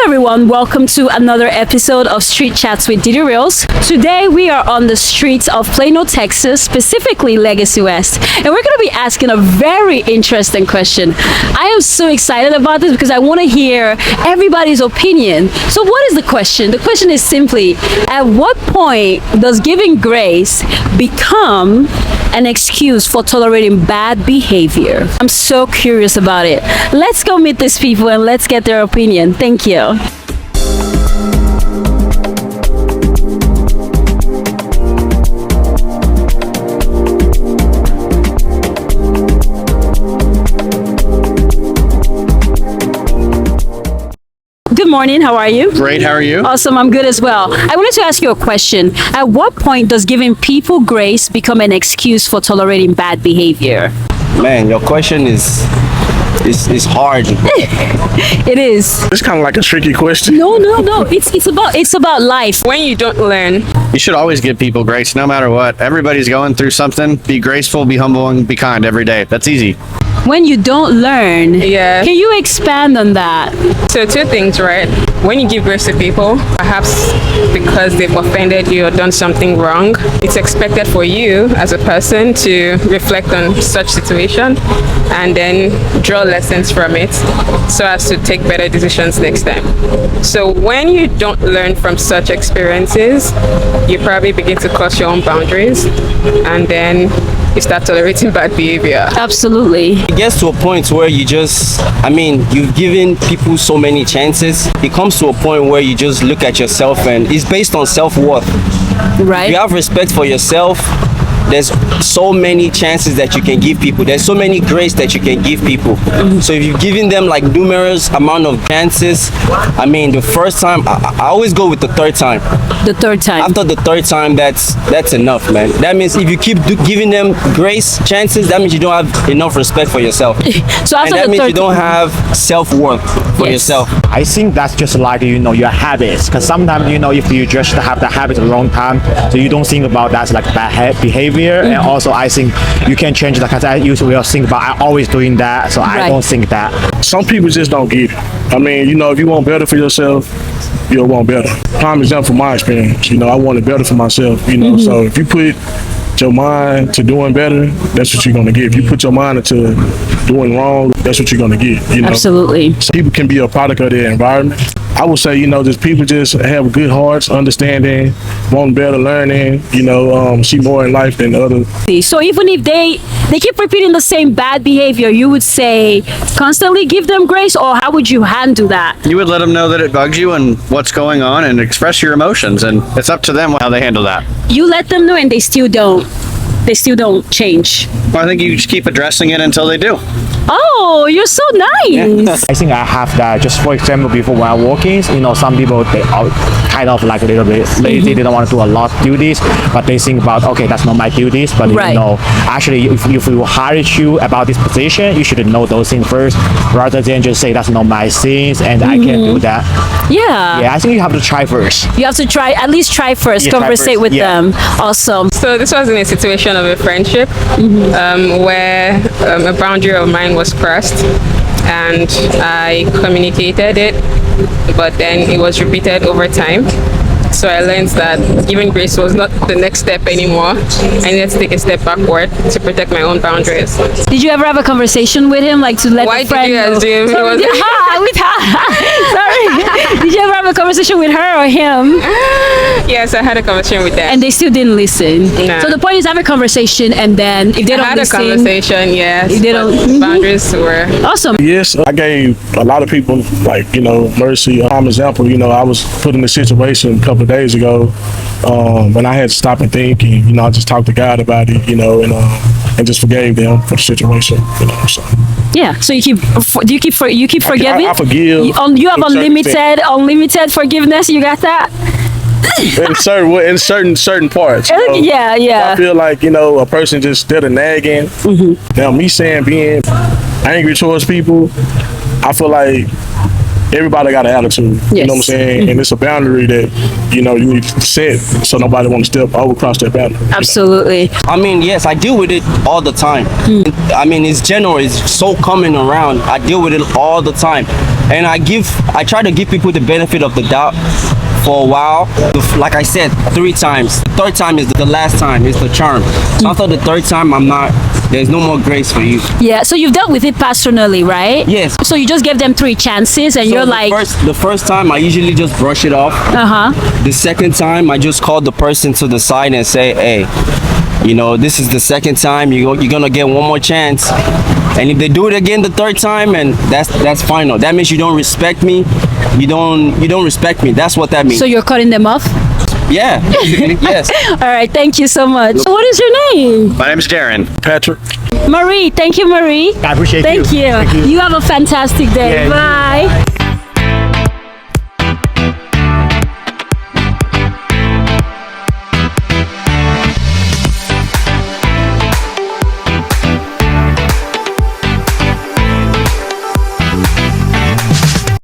everyone, welcome to another episode of Street Chats with Dederils. Today we are on the streets of Plano, Texas, specifically Legacy West, and we're going to be asking a very interesting question. I am so excited about this because I want to hear everybody's opinion. So what is the question? The question is simply, at what point does giving grace become an excuse for tolerating bad behavior? I'm so curious about it. Let's go meet these people and let's get their opinion. Thank you. Good morning, how are you? Great, how are you? Awesome, I'm good as well. I wanted to ask you a question. At what point does giving people grace become an excuse for tolerating bad behavior? Man, your question is hard. It is. It's kind of like a tricky question. No. It's about life. When you don't learn, You should always give people grace, no matter what. Everybody's going through something. Be graceful, be humble, and be kind every day. That's easy. When you don't learn. Yeah. Can you expand on that? so two things, right? When you give grace to people, perhaps because they've offended you or done something wrong, it's expected for you as a person to reflect on such situation and then draw lessons from it so as to take better decisions next time. So when you don't learn from such experiences, you probably begin to cross your own boundaries and then you start tolerating bad behavior. Absolutely. It gets to a point where you've given people so many chances. It comes to a point where you just look at yourself and it's based on self-worth. Right? You have respect for yourself. There's so many chances that you can give people. There's so many grace that you can give people. So if you've given them like numerous amount of chances, the first time, I always go with the third time. The third time. After the third time, that's enough, man. That means if you keep giving them grace, chances, that means you don't have enough respect for yourself. So after and that the means third you don't have self-worth for Yes. yourself. I think that's just like your habits, because sometimes if you just have the habit a long time, so you don't think about that like bad behavior. And also I think you can change because I usually think about I always doing that, so I Right. don't think that. Some people just don't get it. If you want better for yourself, you'll want better. Prime example from my experience, I wanted better for myself, so if you put your mind to doing better, that's what you're going to get. If you put your mind into doing wrong, that's what you're going to get, Absolutely. So people can be a product of their environment. I would say, just people just have good hearts, understanding, want better, learning, see more in life than others. So even if they keep repeating the same bad behavior, you would say constantly give them grace, or how would you handle that? You would let them know that it bugs you and what's going on and express your emotions, and it's up to them how they handle that. You let them know and they still don't change. Well, I think you just keep addressing it until they do. Oh, you're so nice. I think I have that. Just for example, before when I'm working, some people they are kind of like a little bit lazy. They don't want to do a lot of duties, but they think about that's not my duties. But Right. actually, if we hired you about this position, you should know those things first, rather than just say that's not my things and I can't do that. Yeah. I think you have to try first. You have to at least try first, Yeah, try conversate first. with Yeah. them. Awesome. So this was in a situation of a friendship where a boundary of mine was crossed and I communicated it, but then it was repeated over time. So I learned that giving grace was not the next step anymore. I needed to take a step backward to protect my own boundaries. Did you ever have a conversation with him, like to let Why the friend did you know? assume he Sorry, was- with her. Sorry. Did you ever have a conversation with her or him? Yes, I had a conversation with them. And they still didn't listen. Nah. So the point is have a conversation, and then if they I don't had listen, a conversation, yes. If they but don't- boundaries were awesome. Yes, I gave a lot of people mercy. Example, I was put in a situation a couple of days ago, and I had to stop and think, and I just talked to God about it, and just forgave them for the situation, So Yeah. So you keep forgiving? I forgive. You have in certain unlimited forgiveness. You got that? in certain parts. Yeah. I feel like a person just instead of nagging. Now me saying being angry towards people, I feel like everybody got an attitude. You know what I'm saying? And it's a boundary that, you know, you need to set so nobody want to step across that boundary. Absolutely. I mean, yes, I deal with it all the time. I mean, it's general, it's so common around. I deal with it all the time. And I try to give people the benefit of the doubt for a while. Like I said, 3 times. The 3rd time is the last time, it's the charm. So after the 3rd time, there's no more grace for you. Yeah, so you've dealt with it personally, right? Yes. So you just gave them 3 chances and So you're like... the first time, I usually just brush it off. The 2nd time, I just call the person to the side and say, hey, you know, this is the 2nd time, you're gonna get 1 more chance. And if they do it again the 3rd time, and that's final. That means you don't respect me. You don't respect me. That's what that means. So you're cutting them off? Yeah, basically, yes. All right, thank you so much. What is your name? My name is Darren. Patrick. Marie. Thank you, Marie. I appreciate Thank you. Thank you. You have a fantastic day. Yeah, you too. Bye.